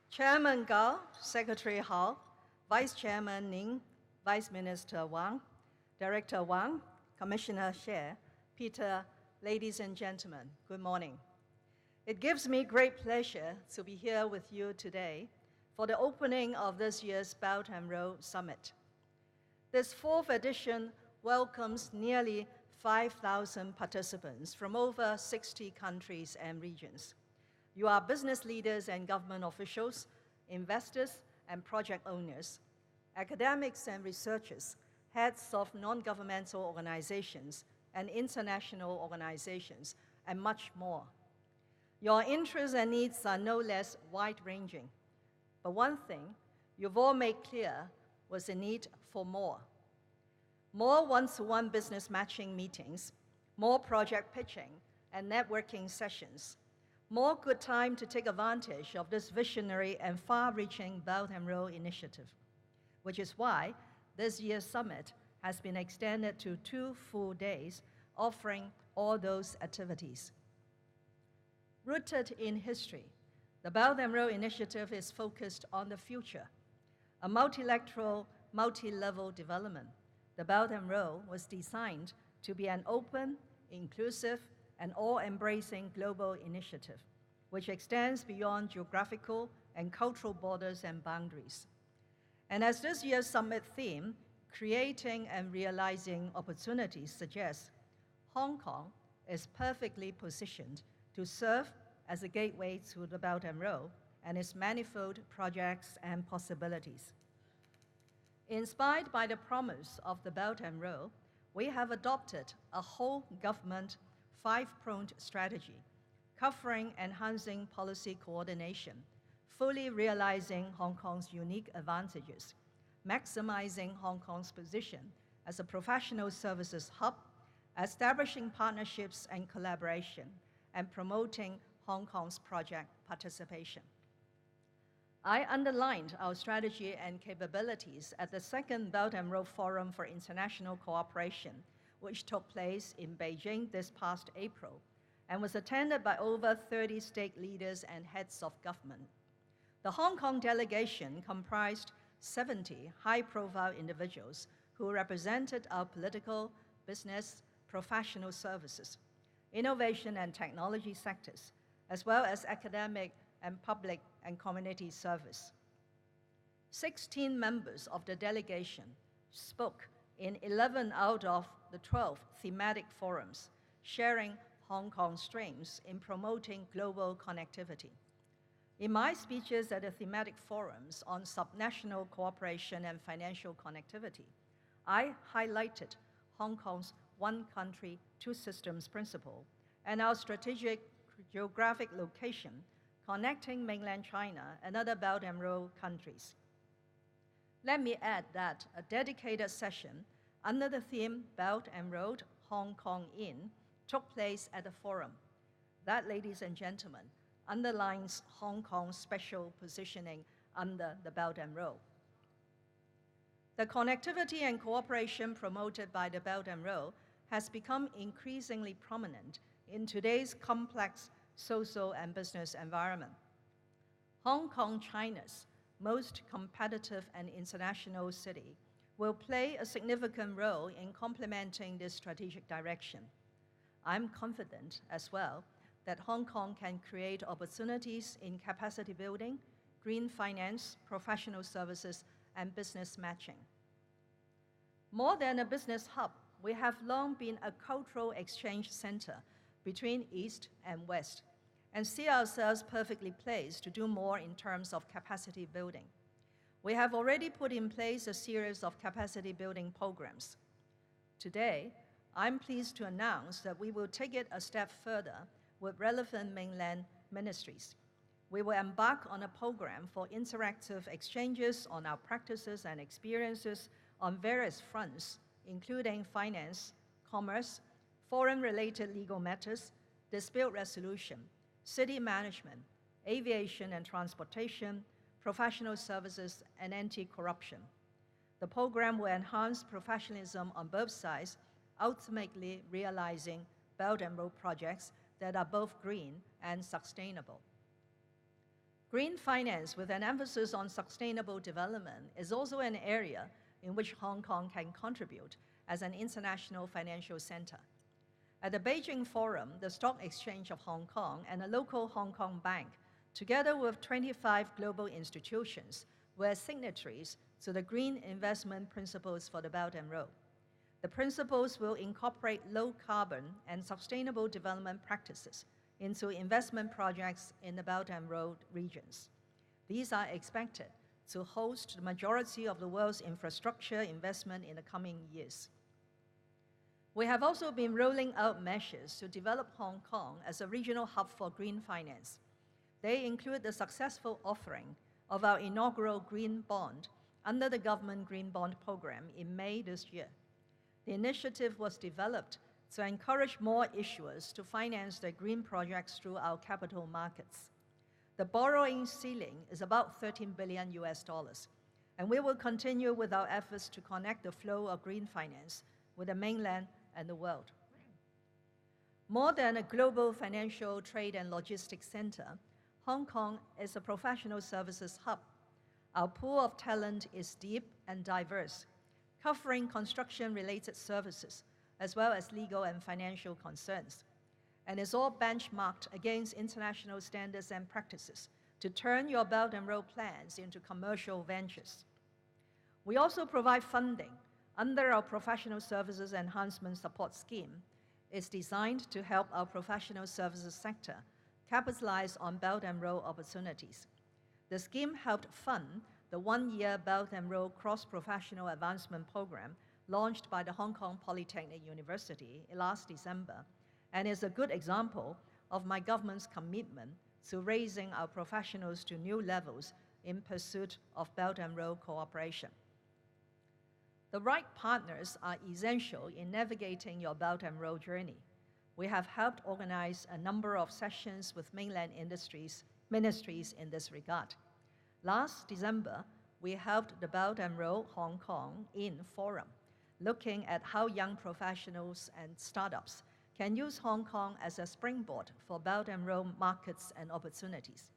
Chairman Gao, Secretary Hao, Vice Chairman Ning, Vice Minister Wang, Director Wang, Commissioner Xie, Peter, ladies and gentlemen, good morning. It gives me great pleasure to be here with you today for the opening of this year's Belt and Road Summit. This fourth edition welcomes nearly 5,000 participants from over 60 countries and regions. You are business leaders and government officials, investors and project owners, academics and researchers, heads of non-governmental organizations and international organizations, and much more. Your interests and needs are no less wide-ranging. But one thing you've all made clear was the need for more. More one-to-one business matching meetings, more project pitching and networking sessions, more good time to take advantage of this visionary and far-reaching Belt and Road initiative, which is why this year's summit has been extended to 2 full days, offering all those activities. Rooted in history, the Belt and Road Initiative is focused on the future. A multilateral, multi-level development, the Belt and Road was designed to be an open, inclusive, and all-embracing global initiative, which extends beyond geographical and cultural borders and boundaries. And as this year's summit theme, Creating and Realizing Opportunities, suggests, Hong Kong is perfectly positioned to serve as a gateway to the Belt and Road and its manifold projects and possibilities. Inspired by the promise of the Belt and Road, we have adopted a whole government 5-pronged strategy covering enhancing policy coordination, fully realizing Hong Kong's unique advantages, maximizing Hong Kong's position as a professional services hub, establishing partnerships and collaboration, and promoting Hong Kong's project participation. I underlined our strategy and capabilities at the second Belt and Road Forum for International Cooperation, which took place in Beijing this past April and was attended by over 30 state leaders and heads of government. The Hong Kong delegation comprised 70 high-profile individuals who represented our political, business, professional services, innovation and technology sectors, as well as academic and public and community service. 16 members of the delegation spoke in 11 out of the 12 thematic forums, sharing Hong Kong's strengths in promoting global connectivity. In my speeches at the thematic forums on subnational cooperation and financial connectivity, I highlighted Hong Kong's one country, two systems principle and our strategic geographic location connecting mainland China and other Belt and Road countries. Let me add that a dedicated session under the theme Belt and Road Hong Kong In took place at the forum. That, ladies and gentlemen, underlines Hong Kong's special positioning under the Belt and Road. The connectivity and cooperation promoted by the Belt and Road has become increasingly prominent in today's complex social and business environment. Hong Kong, China's most competitive and international city, will play a significant role in complementing this strategic direction. I'm confident as well that Hong Kong can create opportunities in capacity building, green finance, professional services, and business matching. More than a business hub, we have long been a cultural exchange center between East and West, and see ourselves perfectly placed to do more in terms of capacity building. We have already put in place a series of capacity building programs. Today, I'm pleased to announce that we will take it a step further with relevant mainland ministries. We will embark on a program for interactive exchanges on our practices and experiences on various fronts, including finance, commerce, foreign-related legal matters, dispute resolution, city management, aviation and transportation, professional services, and anti-corruption. The program will enhance professionalism on both sides, ultimately realizing Belt and Road projects that are both green and sustainable. Green finance with an emphasis on sustainable development is also an area in which Hong Kong can contribute as an international financial center. At the Beijing Forum, the Stock Exchange of Hong Kong and a local Hong Kong bank, together with 25 global institutions, were signatories to the Green Investment Principles for the Belt and Road. The principles will incorporate low-carbon and sustainable development practices into investment projects in the Belt and Road regions. These are expected to host the majority of the world's infrastructure investment in the coming years. We have also been rolling out measures to develop Hong Kong as a regional hub for green finance. They include the successful offering of our inaugural green bond under the government green bond program in May this year. The initiative was developed to encourage more issuers to finance their green projects through our capital markets. The borrowing ceiling is about $13 billion, and we will continue with our efforts to connect the flow of green finance with the mainland and the world. More than a global financial, trade, and logistics center, Hong Kong is a professional services hub. Our pool of talent is deep and diverse, covering construction-related services, as well as legal and financial concerns, and is all benchmarked against international standards and practices to turn your Belt and Road plans into commercial ventures. We also provide funding under our Professional Services Enhancement Support Scheme. It's designed to help our professional services sector capitalize on Belt and Road opportunities. The scheme helped fund the one-year Belt and Road Cross-Professional Advancement Program launched by the Hong Kong Polytechnic University last December, and is a good example of my government's commitment to raising our professionals to new levels in pursuit of Belt and Road cooperation. The right partners are essential in navigating your Belt and Road journey. We have helped organize a number of sessions with mainland ministries in this regard. Last December, we held the Belt and Road Hong Kong In Forum, looking at how young professionals and startups can use Hong Kong as a springboard for Belt and Road markets and opportunities.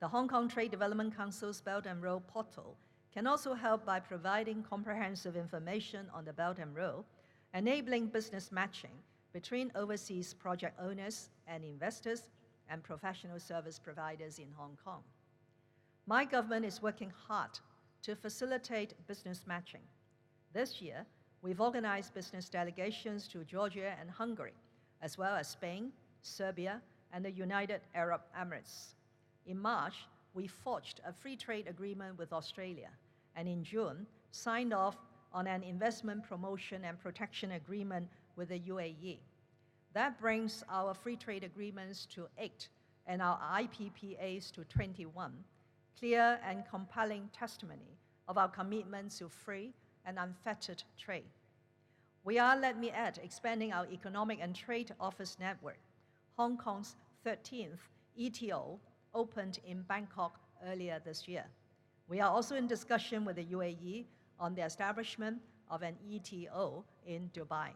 The Hong Kong Trade Development Council's Belt and Road portal can also help by providing comprehensive information on the Belt and Road, enabling business matching between overseas project owners and investors and professional service providers in Hong Kong. My government is working hard to facilitate business matching. This year, we've organized business delegations to Georgia and Hungary, as well as Spain, Serbia, and the United Arab Emirates. In March, we forged a free trade agreement with Australia, and in June, signed off on an investment promotion and protection agreement with the UAE. That brings our free trade agreements to 8 and our IPPAs to 21, clear and compelling testimony of our commitment to free and unfettered trade. We are, let me add, expanding our economic and trade office network. Hong Kong's 13th ETO opened in Bangkok earlier this year. We are also in discussion with the UAE on the establishment of an ETO in Dubai.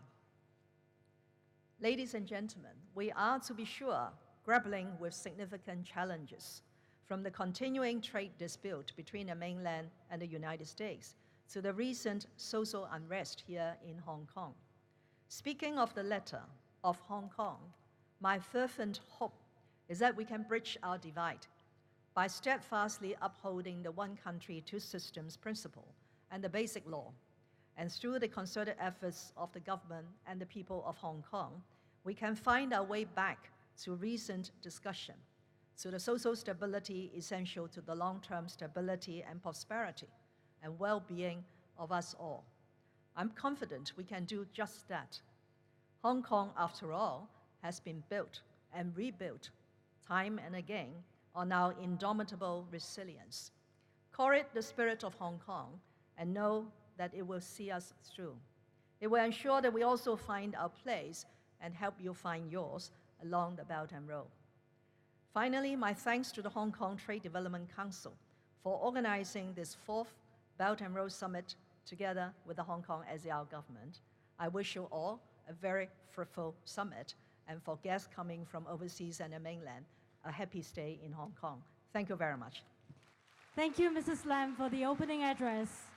Ladies and gentlemen, we are, to be sure, grappling with significant challenges, from the continuing trade dispute between the mainland and the United States to the recent social unrest here in Hong Kong. Speaking of the latter, of Hong Kong, my fervent hope is that we can bridge our divide by steadfastly upholding the one country, two systems principle and the basic law. And through the concerted efforts of the government and the people of Hong Kong, we can find our way back to recent discussion, to the social stability essential to the long-term stability and prosperity and well-being of us all. I'm confident we can do just that. Hong Kong, after all, has been built and rebuilt time and again on our indomitable resilience. Call it the spirit of Hong Kong and know that it will see us through. It will ensure that we also find our place and help you find yours along the Belt and Road. Finally, my thanks to the Hong Kong Trade Development Council for organizing this 4th Belt and Road Summit together with the Hong Kong SAR government. I wish you all a very fruitful summit, and for guests coming from overseas and the mainland, a happy stay in Hong Kong. Thank you very much. Thank you, Mrs. Lam, for the opening address.